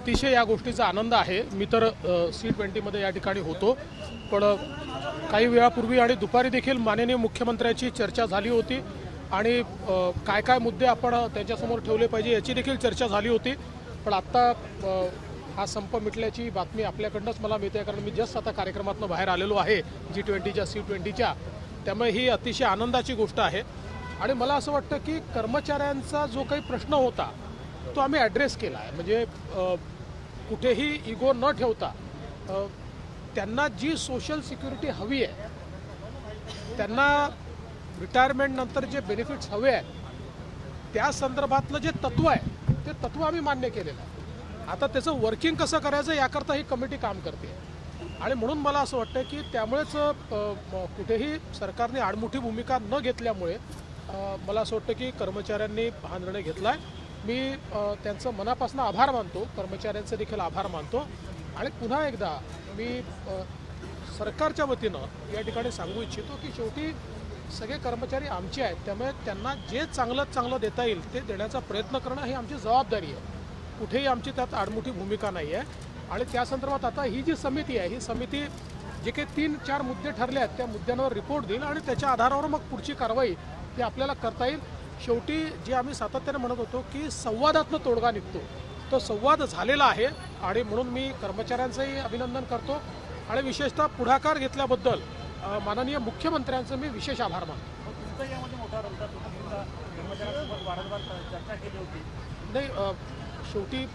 अतिशय या गोष्टीचा आनंद आहे। मी तर C20मध्ये या ठिकाणी होतो, पण काही वेळापूर्वी आणि दुपारी देखील माननीय मुख्यमंत्र्यांची चर्चा झाली होती आणि काय काय मुद्दे आपण त्यांच्यासमोर ठेवले पाहिजे याची देखील चर्चा झाली होती। पण आता हा संप मिटल्याची बातमी आपल्याकडूनच मला मिळते, कारण मी जस्ट आता कार्यक्रमातून बाहेर आलेलो आहे G20च्या C20च्या, त्यामुळे ही अतिशय आनंदाची गोष्ट आहे। आणि मला असं वाटतं की कर्मचाऱ्यांचा जो काही प्रश्न होता तो आम्ही ॲड्रेस केला आहे। म्हणजे कुठेही इगो न ठेवता त्यांना जी सोशल सिक्युरिटी हवी आहे, त्यांना रिटायरमेंट नंतर जे बेनिफिट्स हवे आहेत त्या संदर्भातलं जे तत्व आहे ते तत्व आम्ही मान्य केलेलं आहे। आता त्याचं वर्किंग कसं करायचं याकरता ही कमिटी काम करते आणि म्हणून मला असं वाटतं की त्यामुळेच कुठेही सरकारने आडमुठी भूमिका न घेतल्यामुळे मला असं वाटतं की कर्मचाऱ्यांनी हा निर्णय घेतला आहे। मी त्यांचं मनापासून आभार मानतो, कर्मचाऱ्यांचे देखील आभार मानतो आणि पुन्हा एकदा मी सरकारच्या वतीनं या ठिकाणी सांगू इच्छितो की शेवटी सगळे कर्मचारी आमचे आहेत, त्यामुळे त्यांना जे चांगलं देता येईल ते देण्याचा प्रयत्न करणं ही आमची जबाबदारी आहे। कुठेही आमची त्यात आडमुठी भूमिका नाही आहे आणि त्या संदर्भात आता ही जी समिती आहे, ही समिती जे काही 3-4 मुद्दे ठरले आहेत त्या मुद्द्यांवर रिपोर्ट देईल आणि त्याच्या आधारावर मग पुढची कारवाई ती आपल्याला करता येईल। शेवटी जे आम्ही सातत्याने म्हणत होतो की संवादातनं तोडगा निघतो, तो संवाद झालेला आहे आणि म्हणून मी कर्मचाऱ्यांचंही अभिनंदन करतो आणि विशेषतः पुढाकार घेतल्याबद्दल माननीय मुख्यमंत्र्यांचं मी विशेष आभार मानतो। तुमचा यामध्ये मोठा रोल होता, कर्मचाऱ्यांसोबत वारंवार चर्चा केली होती। नाही, शेवटी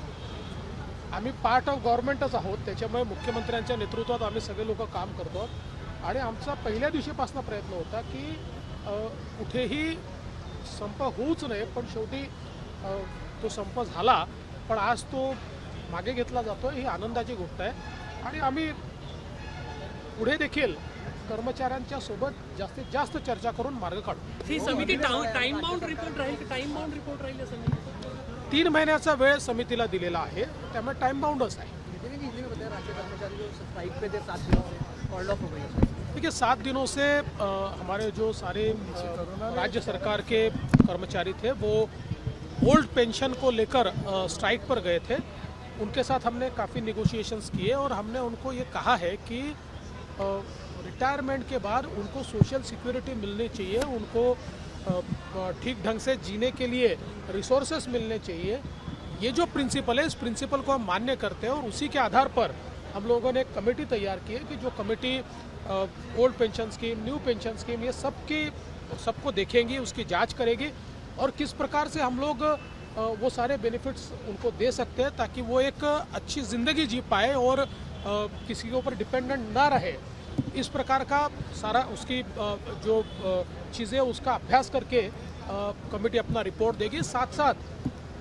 आम्ही पार्ट ऑफ गव्हर्नमेंटच आहोत, त्याच्यामुळे मुख्यमंत्र्यांच्या नेतृत्वात आम्ही सगळे लोक काम करतो आणि आमचा पहिल्या दिवशीपासून प्रयत्न होता की कुठेही संप होऊच नये, पण शेवटी तो संप झाला, पण आज तो मागे घेतला जातो, ही आनंदाची गोष्ट आहे आणि आम्ही पुढे देखील कर्मचाऱ्यांच्या सोबत जास्तीत जास्त चर्चा करून मार्ग काढू। ही समिती टाइम बाउंड रिपोर्ट राहील, टाइम बाउंड रिपोर्ट राहील समिती 3 महिन्याचा वेळ समितीला दिलेला आहे, त्यामुळे टाइम बाउंडच आहे। देखिए 7 दिनों से हमारे जो सारे राज्य सरकार के कर्मचारी थे वो ओल्ड पेंशन को लेकर स्ट्राइक पर गए थे। उनके साथ हमने काफ़ी नेगोशिएशंस किए और हमने उनको ये कहा है कि रिटायरमेंट के बाद उनको सोशल सिक्योरिटी मिलनी चाहिए, उनको ठीक ढंग से जीने के लिए रिसोर्सेस मिलने चाहिए। ये जो प्रिंसिपल है, इस प्रिंसिपल को हम मान्य करते हैं और उसी के आधार पर हम लोगों ने एक कमेटी तैयार की है कि जो committee old pension scheme, new pension scheme, ये सबको देखेंगी, उसकी जांच करेगी और किस प्रकार से हम लोग वो सारे बेनिफिट्स उनको दे सकते हैं ताकि वो एक अच्छी ज़िंदगी जी पाए और किसी के ऊपर डिपेंडेंट ना रहे। इस प्रकार का सारा उसकी जो चीज़ें उसका अभ्यास करके कमेटी अपना रिपोर्ट देगी। साथ साथ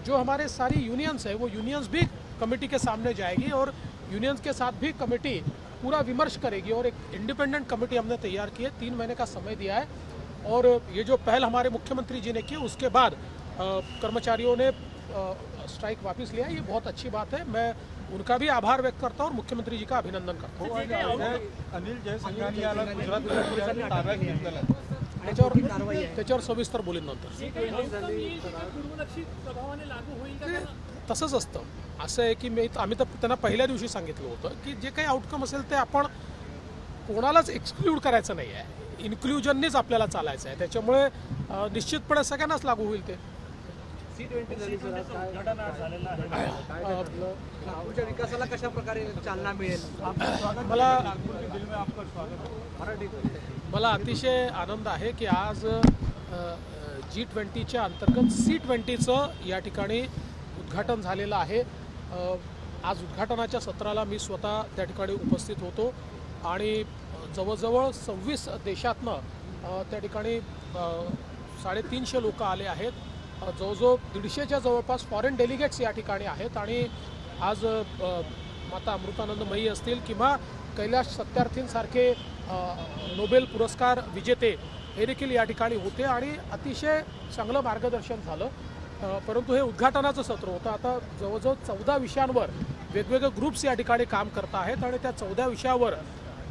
जो हमारे सारी यूनियंस है वो यूनियंस भी कमेटी के सामने जाएगी और यूनियंस के साथ भी कमेटी पूरा विमर्श करेगी और एक इंडिपेंडेंट कमेटी हमने तैयार की है। 3 महीने का समय दिया है और ये जो पहल हमारे मुख्यमंत्री जी ने की उसके बाद कर्मचारियों ने स्ट्राइक वापस लिया, ये बहुत अच्छी बात है। मैं उनका भी आभार व्यक्त करता हूँ और मुख्यमंत्री जी का अभिनंदन करता हूँ। अनिल जयसिंघांनी याला गुजरात पोलिसांनी ताब्यात घेतलेलं आहे, त्याच्यावर सविस्तर बोलीन नंतर। तसंच असतं, असं आहे की आम्ही तर त्यांना पहिल्या दिवशी सांगितलं होतं की जे काही आउटकम असेल ते आपण कोणालाच एक्सक्लूड करायचं नाही आहे, इन्क्लुजननीच आपल्याला चालायचं आहे, त्याच्यामुळे निश्चितपणे सगळ्यांनाच लागू होईल ते। विकासाला कशा प्रकारे चालना मिळेल? मला अतिशय आनंद आहे की आज G20च्या अंतर्गत C20चं या ठिकाणी उद्घाटन झालेलं आहे। आज उद्घाटनाच्या सत्राला मी स्वतः त्या ठिकाणी उपस्थित होतो आणि जवळजवळ 26 देशातनं त्या ठिकाणी 350 लोक आले आहेत। जवळजवळ 150च्या जवळपास फॉरेन डेलिगेट्स या ठिकाणी आहेत आणि आज माता अमृतानंदमयी असतील किंवा कैलाश सत्यार्थींसारखे नोबेल पुरस्कार विजेते हे देखील या ठिकाणी होते आणि अतिशय चांगलं मार्गदर्शन झालं। परंतु हे उद्घाटनाचं सत्र होतं। आता जवळजवळ 14 विषयांवर वेगवेगळे ग्रुप्स या ठिकाणी काम करत आहेत आणि त्या 14 विषयावर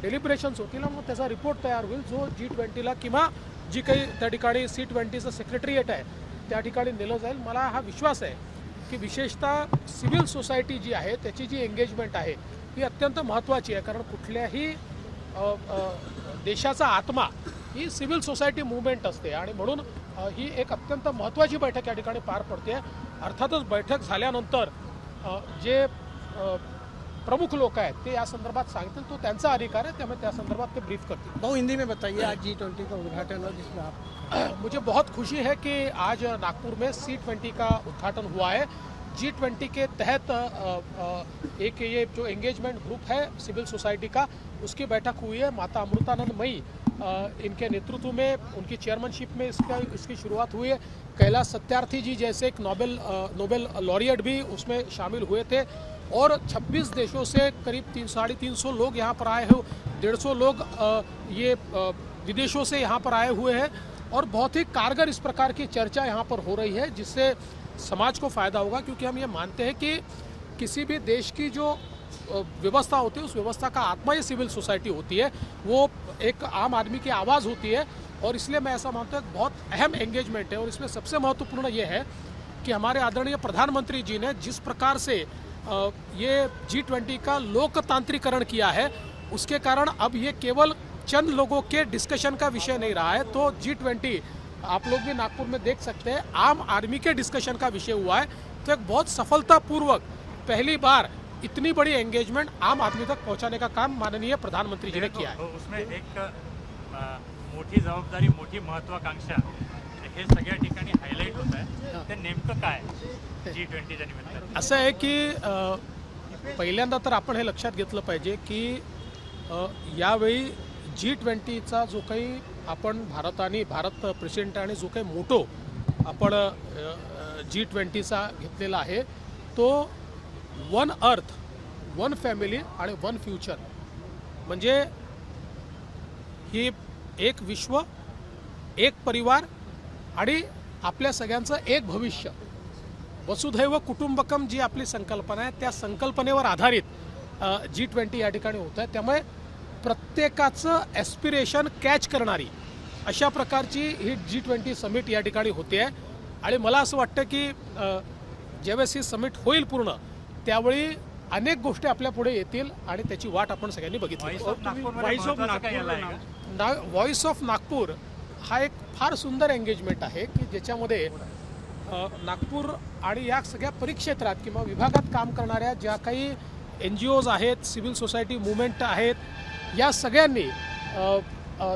डेलिब्रेशन्स होतील आणि मग त्याचा रिपोर्ट तयार होईल जो G20ला किंवा जी काही त्या ठिकाणी C20चं सेक्रेटरिएट आहे त्या ठिकाणी नेलं जाईल। मला हा विश्वास आहे की विशेषतः सिव्हिल सोसायटी जी आहे त्याची जी एंगेजमेंट आहे ही अत्यंत महत्त्वाची आहे. कारण कुठल्याही देशाचा आत्मा ही सिव्हिल सोसायटी मुवमेंट असते आणि म्हणून ही एक अत्यंत महत्त्वाची बैठक या ठिकाणी पार पडते. अर्थातच बैठक झाल्यानंतर जे प्रमुख लोक आहेत ते या संदर्भात सांगतील, तो त्यांचा अधिकार है, त्यामुळे त्या संदर्भात ते ब्रीफ करतील. बहुत हिंदी में बताइए, आज G20 का उद्घाटन हुआ जिसमें आप मुझे बहुत खुशी है कि आज नागपुर में C20 का उद्घाटन हुआ है. G20 के तहत एक ये जो एंगेजमेंट ग्रुप है सिविल सोसाइटी का, उसकी बैठक हुई है. माता अमृतानंद मई इनके नेतृत्व में, उनकी चेयरमैनशिप में इसकी शुरुआत हुई है. कैलाश सत्यार्थी जी जैसे एक नोबेल लॉरियट भी उसमें शामिल हुए थे और 26 देशों से करीब 350 लोग यहाँ पर आए हो, 150 लोग ये विदेशों से यहाँ पर आए हुए हैं और बहुत ही कारगर इस प्रकार की चर्चा यहाँ पर हो रही है जिससे समाज को फ़ायदा होगा. क्योंकि हम ये मानते हैं कि किसी भी देश की जो व्यवस्था होती है उस व्यवस्था का आत्मा ये सिविल सोसाइटी होती है, वो एक आम आदमी की आवाज़ होती है. और इसलिए मैं ऐसा मानता हूँ कि बहुत अहम एंगेजमेंट है. और इसमें सबसे महत्वपूर्ण ये है कि हमारे आदरणीय प्रधानमंत्री जी ने जिस प्रकार से ये G20 का लोकतांत्रिकरण किया है, उसके कारण अब ये केवल चंद लोगों के डिस्कशन का विषय नहीं रहा है. तो G20 आप लोग भी नागपुर में देख सकते हैं, आम आदमी के डिस्कशन का विषय हुआ है. तो एक बहुत सफलतापूर्वक पहली बार इतनी बड़ी एंगेजमेंट आम आदमी तक पहुंचाने का काम माननीय प्रधानमंत्री जी ने किया है. उसमें एक मोठी जबाबदारी, मोठी महत्वाकांक्षा हे सगळ्या ठिकाणी हायलाईट होत आहे. ते नेमकं काय G20च्या निमित्तानं? असं आहे की पहिल्यांदा तर आपण हे लक्षात घेतलं पाहिजे की यावेळी G20चा जो काही आपण भारत प्रेसिडेंटाने जो काही मोटो आपण G20चा घेतलेला आहे तो वन अर्थ, वन फॅमिली आणि वन फ्युचर. म्हणजे ही एक विश्व, एक परिवार आणि आपल्या सगळ्यांचं एक भविष्य, वसुधैव कुटुंबकम जी आपली संकल्पना आहे त्या संकल्पनेवर आधारित G20 या ठिकाणी होत आहे. त्यामुळे प्रत्येकाचं ॲस्पिरेशन कॅच करणारी अशा प्रकारची ही G20 समिट या ठिकाणी होते आहे. आणि मला असं वाटतं की ज्यावेळेस ही समिट होईल पूर्ण त्यावेळी अनेक गोष्टी आपल्या पुढे येतील आणि त्याची वाट आपण सगळ्यांनी बघितली. व्हॉइस ऑफ नागपूर हा एक फार सुंदर एंगेजमेंट आहे की ज्याच्यामध्ये नागपूर आणि या सगळ्या परिक्षेत्रात किंवा विभागात काम करणाऱ्या ज्या काही NGOज आहेत, सिव्हिल सोसायटी मुवमेंट आहेत, या सगळ्यांनी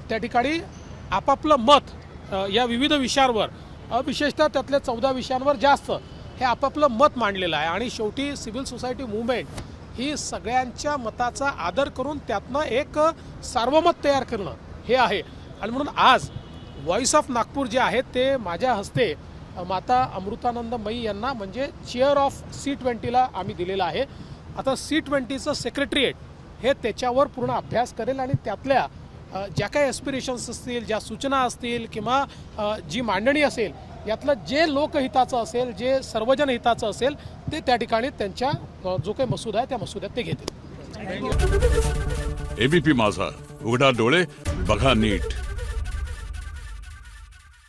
त्या ठिकाणी आपापलं मत या विविध विषयांवर, विशेषतः त्यातल्या 14 विषयांवर जास्त हे आपापलं मत मांडलेलं आहे. आणि शेवटी सिव्हिल सोसायटी मुवमेंट ही सगळ्यांच्या मताचा आदर करून त्यातनं एक सार्वमत तयार करणं हे आहे. आणि म्हणून आज व्हॉइस ऑफ नागपूर जे आहे ते माझ्या हस्ते माता अमृतानंद मई यांना म्हणजे चेअर ऑफ C20ला आम्ही दिलेलं आहे. आता C20चं सेक्रेटरिएट हे त्याच्यावर पूर्ण अभ्यास करेल आणि त्यातल्या ज्या काही ॲस्पिरेशन्स असतील, ज्या सूचना असतील किंवा जी मांडणी असेल, यातलं जे लोकहिताचं असेल, जे सर्वजन हिताचं असेल ते त्या ठिकाणी त्यांच्या जो काही मसुदा आहे त्या मसुद्यात ते घेतील. ABP माझा, उघडा डोळे बघा नीट.